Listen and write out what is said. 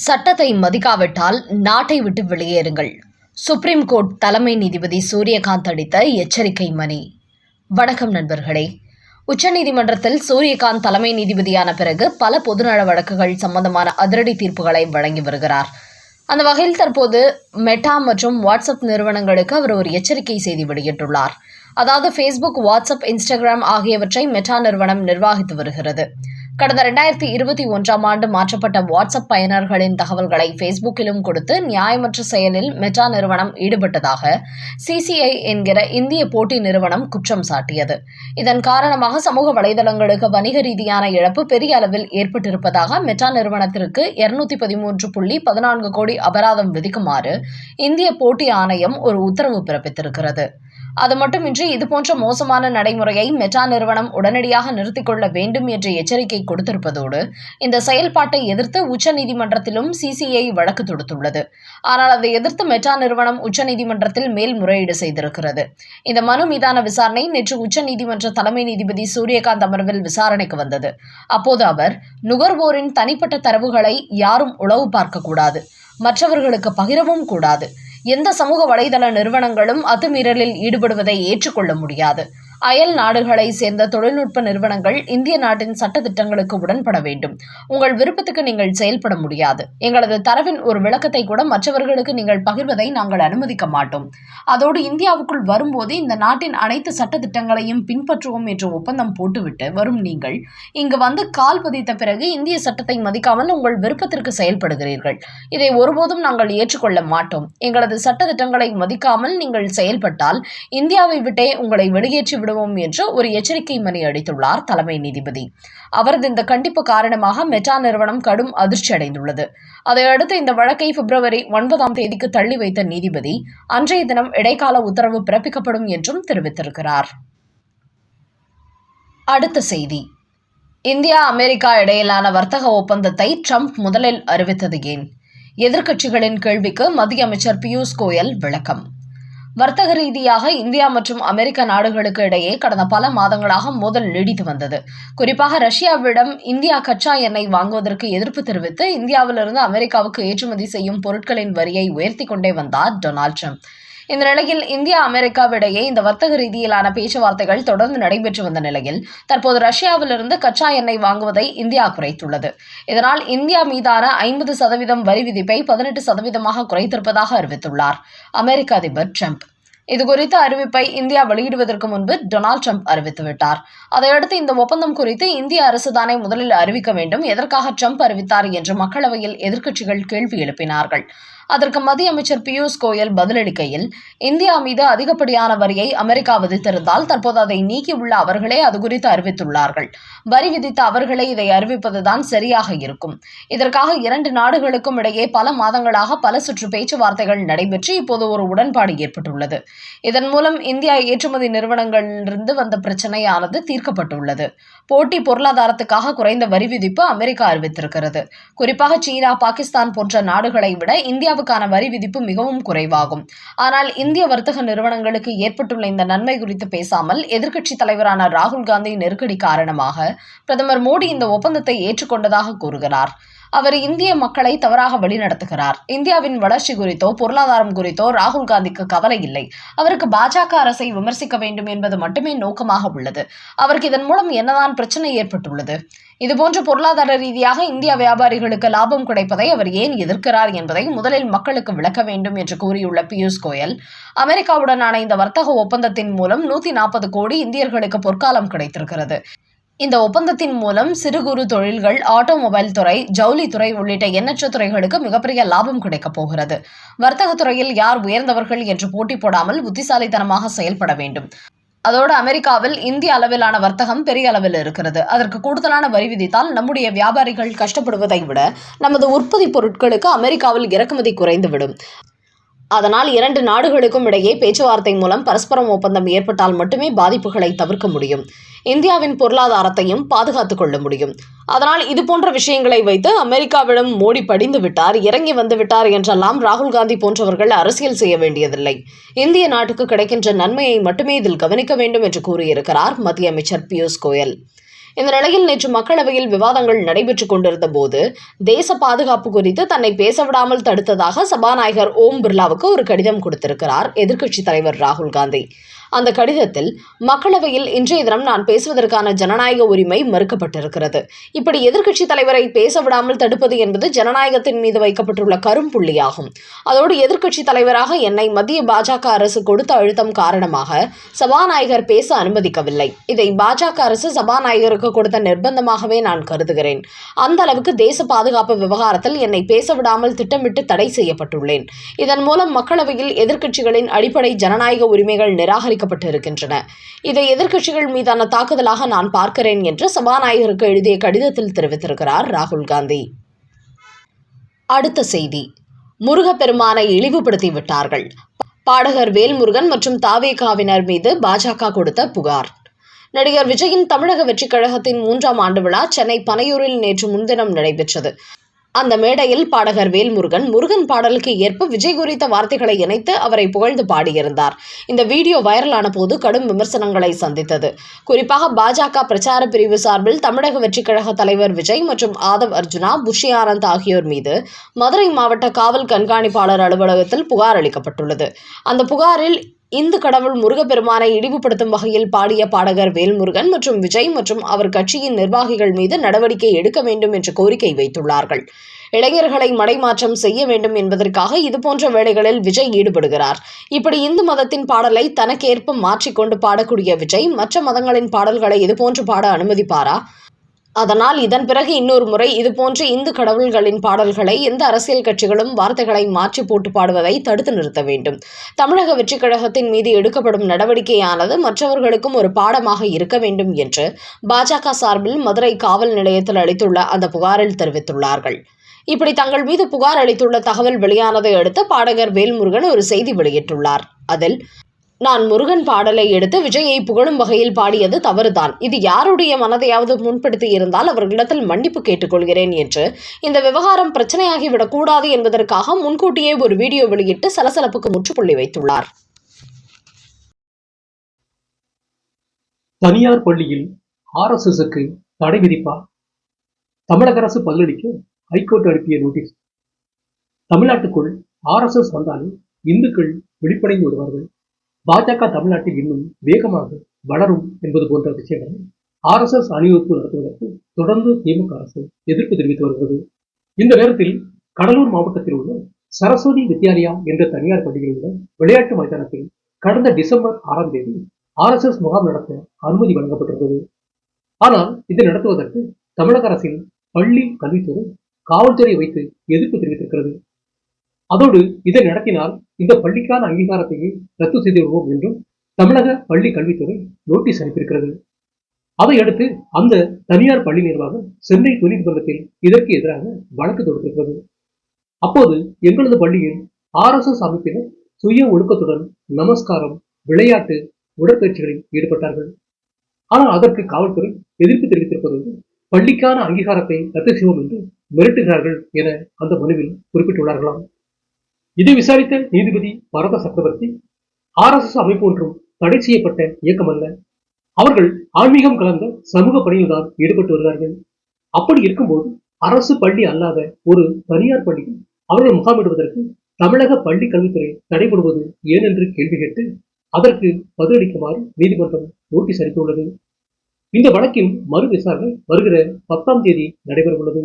சட்டத்தை மதிக்காவிட்டால் நாட்டை விட்டு வெளியேறுங்கள். சுப்ரீம் கோர்ட் தலைமை நீதிபதி சூரியகாந்த் அளித்த எச்சரிக்கை மணி. வணக்கம் நண்பர்களே. உச்சநீதிமன்றத்தில் சூரியகாந்த் தலைமை நீதிபதியான பிறகு பல பொதுநல வழக்குகள் சம்பந்தமான அதிரடி தீர்ப்புகளை வழங்கி வருகிறார். அந்த வகையில் தற்போது மெட்டா மற்றும் வாட்ஸ்அப் நிறுவனங்களுக்கு அவர் ஒரு எச்சரிக்கை செய்தி வெளியிட்டுள்ளார். அதாவது ஃபேஸ்புக், வாட்ஸ்அப், இன்ஸ்டாகிராம் ஆகியவற்றை மெட்டா நிறுவனம் நிர்வகித்து வருகிறது. கடந்த 2021 மாற்றப்பட்ட வாட்ஸ்அப் பயனர்களின் தகவல்களை ஃபேஸ்புக்கிலும் கொடுத்து நியாயமற்ற செயலில் மெட்டா நிறுவனம் ஈடுபட்டதாக CCI என்கிற இந்திய போட்டி நிறுவனம் குற்றம் சாட்டியது. இதன் காரணமாக சமூக வலைதளங்களுக்கு வணிக ரீதியான இழப்பு பெரிய அளவில் ஏற்பட்டிருப்பதாக மெட்டா நிறுவனத்திற்கு 213.14 கோடி அபராதம் விதிக்குமாறு இந்திய போட்டி ஆணையம் ஒரு உத்தரவு பிறப்பித்திருக்கிறது. அது மட்டுமின்றி இதுபோன்ற மோசமான நடைமுறையை மெட்டா நிறுவனம் உடனடியாக நிறுத்திக் கொள்ள வேண்டும் என்ற எச்சரிக்கை கொடுத்திருப்பதோடு இந்த செயல்பாட்டை எதிர்த்து உச்சநீதிமன்றத்திலும் CCI வழக்கு தொடுத்துள்ளது. ஆனால் அதை எதிர்த்து மெட்டா நிறுவனம் உச்சநீதிமன்றத்தில் மேல்முறையீடு செய்திருக்கிறது. இந்த மனு மீதான விசாரணை நேற்று உச்சநீதிமன்ற தலைமை நீதிபதி சூரியகாந்த் அமர்வில் விசாரணைக்கு வந்தது. அப்போது அவர், நுகர்வோரின் தனிப்பட்ட தரவுகளை யாரும் உளவு பார்க்கக்கூடாது, மற்றவர்களுக்கு பகிரவும் கூடாது. எந்த சமூக வலைதள நிறுவனங்களும் அத்துமீறலில் ஈடுபடுவதை ஏற்றுக்கொள்ள முடியாது. அயல் நாடுகளை சேர்ந்த தொழில்நுட்ப நிறுவனங்கள் இந்திய நாட்டின் சட்ட திட்டங்களுக்கு உடன்பட வேண்டும். உங்கள் விருப்பத்துக்கு நீங்கள் செயல்பட முடியாது. எங்களது தரவின் ஒரு விளக்கத்தை கூட மற்றவர்களுக்கு நீங்கள் பகிர்வதை நாங்கள் அனுமதிக்க மாட்டோம். அதோடு இந்தியாவுக்குள் வரும்போது இந்த நாட்டின் அனைத்து சட்ட திட்டங்களையும் பின்பற்றுவோம் என்ற ஒப்பந்தம் போட்டுவிட்டு வரும் நீங்கள் இங்கு வந்து கால் பதித்த பிறகு இந்திய சட்டத்தை மதிக்காமல் உங்கள் விருப்பத்திற்கு செயல்படுகிறீர்கள். இதை ஒருபோதும் நாங்கள் ஏற்றுக்கொள்ள மாட்டோம். எங்களது சட்ட திட்டங்களை மதிக்காமல் நீங்கள் செயல்பட்டால் இந்தியாவை விட்டே உங்களை வெளியேற்றி விடுவோம் என்று ஒரு எச்சரிக்கை மணி அளித்துள்ளார் தலைமை நீதிபதி. அவரது இந்த கண்டிப்பு காரணமாக மெட்டா நிறுவனம் கடும் அதிர்ச்சி அடைந்துள்ளது. அதையடுத்து இந்த வழக்கை February 9 தள்ளி வைத்த நீதிபதி அன்றைய தினம் இடைக்கால உத்தரவு பிறப்பிக்கப்படும் என்றும் தெரிவித்திருக்கிறார். அடுத்த செய்தி. இந்தியா அமெரிக்கா இடையிலான வர்த்தக ஒப்பந்தத்தை ட்ரம்ப் முதலில் அறிவித்தது ஏன்? எதிர்க்கட்சிகளின் கேள்விக்கு மத்திய அமைச்சர் பியூஷ் கோயல் விளக்கம். வர்த்தக ரீதியாக இந்தியா மற்றும் அமெரிக்க நாடுகளுக்கு இடையே கடந்த பல மாதங்களாக மோதல் நீடித்து வந்தது. குறிப்பாக ரஷ்யாவிடம் இந்தியா கச்சா எண்ணெய் வாங்குவதற்கு எதிர்ப்பு தெரிவித்து இந்தியாவிலிருந்து அமெரிக்காவுக்கு ஏற்றுமதி செய்யும் பொருட்களின் வரியை உயர்த்தி கொண்டே வந்தார் டொனால்ட் ட்ரம்ப். இந்த நிலையில் இந்தியா அமெரிக்காவிடையே இந்த வர்த்தக ரீதியிலான பேச்சுவார்த்தைகள் தொடர்ந்து நடைபெற்று வந்த நிலையில் தற்போது ரஷ்யாவிலிருந்து கச்சா எண்ணெய் வாங்குவதை இந்தியா குறைத்துள்ளது. இதனால் இந்தியா மீதான 50% வரி விதிப்பை 18% குறைத்திருப்பதாக அறிவித்துள்ளார் அமெரிக்க அதிபர் ட்ரம்ப். இதுகுறித்த அறிவிப்பை இந்தியா வெளியிடுவதற்கு முன்பு டொனால்ட் ட்ரம்ப் அறிவித்துவிட்டார். அதையடுத்து இந்த ஒப்பந்தம் குறித்து இந்திய அரசுதானே முதலில் அறிவிக்க வேண்டும், எதற்காக ட்ரம்ப் அறிவித்தார் என்று மக்களவையில் எதிர்க்கட்சிகள் கேள்வி எழுப்பினார்கள். அதற்கு மத்திய அமைச்சர் பியூஷ் கோயல் பதிலளிக்கையில், இந்தியா மீது அதிகப்படியான வரியை அமெரிக்கா விதித்திருந்தால் தற்போது அதை நீக்கியுள்ள அவர்களே அது குறித்து அறிவித்துள்ளார்கள். வரி விதித்த அவர்களே இதை அறிவிப்பதுதான் சரியாக இருக்கும். இதற்காக 2 நாடுகளுக்கும் இடையே பல மாதங்களாக பல சுற்று பேச்சுவார்த்தைகள் நடைபெற்று இப்போது ஒரு உடன்பாடு ஏற்பட்டுள்ளது. இதன் மூலம் இந்தியா ஏற்றுமதி நிறுவனங்களிலிருந்து வந்த பிரச்சனையானது தீர்க்கப்பட்டுள்ளது. போட்டி பொருளாதாரத்துக்காக குறைந்த வரி விதிப்பு அமெரிக்கா அறிவித்திருக்கிறது. குறிப்பாக சீனா, பாகிஸ்தான் போன்ற நாடுகளை விட இந்தியாவுக்கான வரி விதிப்பு மிகவும் குறைவாகும். ஆனால் இந்திய வர்த்தக நிறுவனங்களுக்கு ஏற்பட்டுள்ள இந்த நன்மை குறித்து பேசாமல் எதிர்க்கட்சித் தலைவரான ராகுல் காந்தி நெருக்கடி காரணமாக பிரதமர் மோடி இந்த ஒப்பந்தத்தை ஏற்றுக்கொண்டதாக கூறுகிறார். அவர் இந்திய மக்களை தவறாக வழிநடத்துகிறார். இந்தியாவின் வளர்ச்சி குறித்தோ பொருளாதாரம் குறித்தோ ராகுல் காந்திக்கு கவலை இல்லை. அவருக்கு பாஜக அரசை விமர்சிக்க வேண்டும் என்பது மட்டுமே நோக்கமாக உள்ளது. அவருக்கு இதன் மூலம் என்னதான் பிரச்சனை ஏற்பட்டுள்ளது? இதுபோன்ற பொருளாதார ரீதியாக இந்திய வியாபாரிகளுக்கு லாபம் கிடைப்பதை அவர் ஏன் எதிர்க்கிறார் என்பதை முதலில் மக்களுக்கு விளக்க வேண்டும் என்று கூறியுள்ள பியூஷ் கோயல், அமெரிக்காவுடனான இந்த வர்த்தக ஒப்பந்தத்தின் மூலம் 140 கோடி இந்தியர்களுக்கு பொற்காலம் கிடைத்திருக்கிறது. இந்த ஒப்பந்தத்தின் மூலம் சிறு குறு தொழில்கள், ஆட்டோமொபைல் துறை, ஜவுளித்துறை உள்ளிட்ட எண்ணற்ற துறைகளுக்கு மிகப்பெரிய லாபம் கிடைக்கப் போகிறது. வர்த்தகத்துறையில் யார் உயர்ந்தவர்கள் என்று போட்டி போடாமல் புத்திசாலித்தனமாக செயல்பட வேண்டும். அதோடு அமெரிக்காவில் இந்திய அளவிலான வர்த்தகம் பெரிய அளவில் இருக்கிறது. அதற்கு கூடுதலான வரி விதித்தால் நம்முடைய வியாபாரிகள் கஷ்டப்படுவதை விட நமது உற்பத்தி பொருட்களுக்கு அமெரிக்காவில் இறக்குமதி குறைந்துவிடும். அதனால் 2 நாடுகளுக்கும் இடையே பேச்சுவார்த்தை மூலம் பரஸ்பரம் ஒப்பந்தம் ஏற்பட்டால் மட்டுமே பாதிப்புகளை தவிர்க்க முடியும். இந்தியாவின் பொருளாதாரத்தையும் பாதுகாத்துக் கொள்ள முடியும். அதனால் இதுபோன்ற விஷயங்களை வைத்து அமெரிக்காவிடம் மோடி படிந்து விட்டார், இறங்கி வந்து விட்டார் என்றெல்லாம் ராகுல் காந்தி போன்றவர்கள் அரசியல் செய்ய வேண்டியதில்லை. இந்திய நாட்டுக்கு கிடைக்கின்ற நன்மையை மட்டுமே இதில் கவனிக்க வேண்டும் என்று கூறியிருக்கிறார் மத்திய அமைச்சர் பியூஷ் கோயல். இந்த நிலையில் நேற்று மக்களவையில் விவாதங்கள் நடைபெற்றுக் கொண்டிருந்த போது தேச பாதுகாப்பு குறித்து தன்னை பேசவிடாமல் தடுத்ததாக சபாநாயகர் ஓம் பிர்லாவுக்கு ஒரு கடிதம் கொடுத்திருக்கிறார் எதிர்க்கட்சித் தலைவர் ராகுல் காந்தி. அந்த கடிதத்தில் மக்களவையில் இன்றைய தினம் நான் பேசுவதற்கான ஜனநாயக உரிமை மறுக்கப்பட்டிருக்கிறது. இப்படி எதிர்க்கட்சித் தலைவரை பேசவிடாமல் தடுப்பது என்பது ஜனநாயகத்தின் மீது வைக்கப்பட்டுள்ள கரும்புள்ளியாகும். அதோடு எதிர்க்கட்சித் தலைவராக என்னை மத்திய பாஜக அரசு கொடுத்த அழுத்தம் காரணமாக சபாநாயகர் பேச அனுமதிக்கவில்லை. இதை பாஜக அரசு சபாநாயகருக்கு கொடுத்த நிர்பந்தமாகவே நான் கருதுகிறேன். அந்த அளவுக்கு தேச பாதுகாப்பு விவகாரத்தில் என்னை பேசவிடாமல் திட்டமிட்டு தடை செய்யப்பட்டுள்ளேன். இதன் மூலம் மக்களவையில் எதிர்க்கட்சிகளின் அடிப்படை ஜனநாயக உரிமைகள் நிராகரிக்கப்பட்டிருக்கின்றன. இதை எதிர்க்கட்சிகள் மீதான தாக்குதலாக நான் பார்க்கிறேன் என்று சபாநாயகருக்கு எழுதிய கடிதத்தில் தெரிவித்திருக்கிறார் ராகுல் காந்தி. அடுத்த செய்தி, முருகப்பெருமானை இழிவுபடுத்தி விட்டார்கள். பாடகர் வேல்முருகன் மற்றும் தாவேகாவினர் மீது பாஜக கொடுத்த புகார். நடிகர் விஜயின் தமிழக வெற்றிக் கழகத்தின் 3ஆம் ஆண்டு விழா சென்னை பனையூரில் நேற்று முன்தினம் நடைபெற்றது. அந்த மேடையில் பாடகர் வேல்முருகன் முருகன் பாடலுக்கு ஏற்ப விஜய் குறித்த வார்த்தைகளை இணைத்து அவரை புகழ்ந்து பாடியிருந்தார். இந்த வீடியோ வைரலான போது கடும் விமர்சனங்களை சந்தித்தது. குறிப்பாக பாஜக பிரச்சார பிரிவு சார்பில் தமிழக வெற்றிக் கழக தலைவர் விஜய் மற்றும் ஆதவ் அர்ஜுனா, புஷி ஆனந்த் ஆகியோர் மீது மதுரை மாவட்ட காவல் கண்காணிப்பாளர் அலுவலகத்தில் புகார் அளிக்கப்பட்டுள்ளது. அந்த புகாரில் இந்து கடவுள் முருகப்பெருமானை இழிவுபடுத்தும் வகையில் பாடிய பாடகர் வேல்முருகன் மற்றும் விஜய் மற்றும் அவர் கட்சியின் நிர்வாகிகள் மீது நடவடிக்கை எடுக்க வேண்டும் என்று கோரிக்கை வைத்துள்ளார்கள். இளைஞர்களை மடைமாற்றம் செய்ய வேண்டும் என்பதற்காக இதுபோன்ற வேளைகளில் விஜய் ஈடுபடுகிறார். இப்படி இந்து மதத்தின் பாடலை தனக்கேற்ப மாற்றிக்கொண்டு பாடக்கூடிய விஜய் மற்ற மதங்களின் பாடல்களை இதுபோன்று பாட அனுமதிப்பாரா? அதனால் இதன் பிறகு இன்னொரு முறை இதுபோன்ற இந்து கடவுள்களின் பாடல்களை எந்த அரசியல் கட்சிகளும் வார்த்தைகளை மாற்றி போட்டு பாடுவதை தடுத்து நிறுத்த வேண்டும். தமிழக வெற்றிக் கழகத்தின் மீது எடுக்கப்படும் நடவடிக்கையானது மற்றவர்களுக்கும் ஒரு பாடமாக இருக்க வேண்டும் என்று பாஜக சார்பில் மதுரை காவல் நிலையத்தில் அளித்துள்ள அந்த புகாரில் தெரிவித்துள்ளார்கள். இப்படி தங்கள் மீது புகார் அளித்துள்ள தகவல் வெளியானதை அடுத்து பாடகர் வேல்முருகன் ஒரு செய்தி வெளியிட்டுள்ளார். அதில், நான் முருகன் பாடலை எடுத்து விஜயை புகழும் வகையில் பாடியது தவறுதான். இது யாருடைய மனதையாவது முன்படுத்தி இருந்தால் அவர்களிடத்தில் மன்னிப்பு கேட்டுக்கொள்கிறேன் என்று, இந்த விவகாரம் பிரச்சனையாகிவிடக் கூடாது என்பதற்காக முன்கூட்டியே ஒரு வீடியோ வெளியிட்டு சலசலப்புக்கு முற்றுப்புள்ளி வைத்துள்ளார். தனியார் பள்ளியில் RSSக்கு தடை விதிப்பார்? தமிழக அரசு பதிலளிக்க ஹைகோர்ட் அனுப்பிய நோட்டீஸ். தமிழ்நாட்டுக்குள் RSS வந்தாலும் இந்துக்கள் விழிப்படைந்து விடுவார்கள். பாஜக தமிழ்நாட்டில் இன்னும் வேகமாக வளரும் என்பது போன்ற விஷயங்களை RSS அணிவகுப்பு நடத்துவதற்கு தொடர்ந்து திமுக அரசு எதிர்ப்பு தெரிவித்து வருகிறது. இந்த நேரத்தில் கடலூர் மாவட்டத்தில் உள்ள சரஸ்வதி வித்யாலயா என்ற தனியார் பள்ளியில் உள்ள விளையாட்டு மைதானத்தில் கடந்த டிசம்பர் 6ஆம் தேதி RSS முகாம் நடத்த அனுமதி வழங்கப்பட்டிருந்தது. ஆனால் இதை நடத்துவதற்கு தமிழக அரசின் பள்ளி கல்வித்துறை காவல்துறை வைத்து எதிர்ப்பு தெரிவித்திருக்கிறது. அதோடு இதை நடத்தினால் இந்த பள்ளிக்கான அங்கீகாரத்தையே ரத்து செய்து விடுவோம் என்றும் தமிழக பள்ளி கல்வித்துறை நோட்டீஸ் அனுப்பியிருக்கிறது. அதையடுத்து அந்த தனியார் பள்ளி நிர்வாகம் சென்னை உயர்நீதிமன்றத்தில் இதற்கு எதிராக வழக்கு தொடுத்திருக்கிறது. அப்போது எங்களது பள்ளியில் RSS அமைப்பினர் சுய ஒழுக்கத்துடன் நமஸ்காரம், விளையாட்டு, உடற்பயிற்சிகளில் ஈடுபட்டார்கள். ஆனால் அதற்கு காவல்துறை எதிர்ப்பு தெரிவித்திருப்பதோடு பள்ளிக்கான அங்கீகாரத்தை ரத்து செய்வோம் என்று மிரட்டுகிறார்கள் என அந்த மனுவில் குறிப்பிட்டுள்ளார்களாம். இதை விசாரித்த நீதிபதி பரத சக்கரவர்த்தி, RSS அமைப்பு ஒன்றும் தடை செய்யப்பட்ட இயக்கம் அல்ல, அவர்கள் ஆன்மீகம் கலந்த சமூக பணியில்தான் ஈடுபட்டு வருகிறார்கள். அப்படி இருக்கும்போது அரசு பள்ளி அல்லாத ஒரு தனியார் பள்ளியில் அவர்கள் முகாமிடுவதற்கு தமிழக பள்ளி கல்வித்துறை தடைபடுவது ஏன் என்று கேள்வி கேட்டு அதற்கு பதிலளிக்குமாறு நீதிமன்றம் நோட்டீஸ் அளித்துள்ளது. இந்த வழக்கின் மறு விசாரணை வருகிற 10ஆம் தேதி நடைபெற உள்ளது.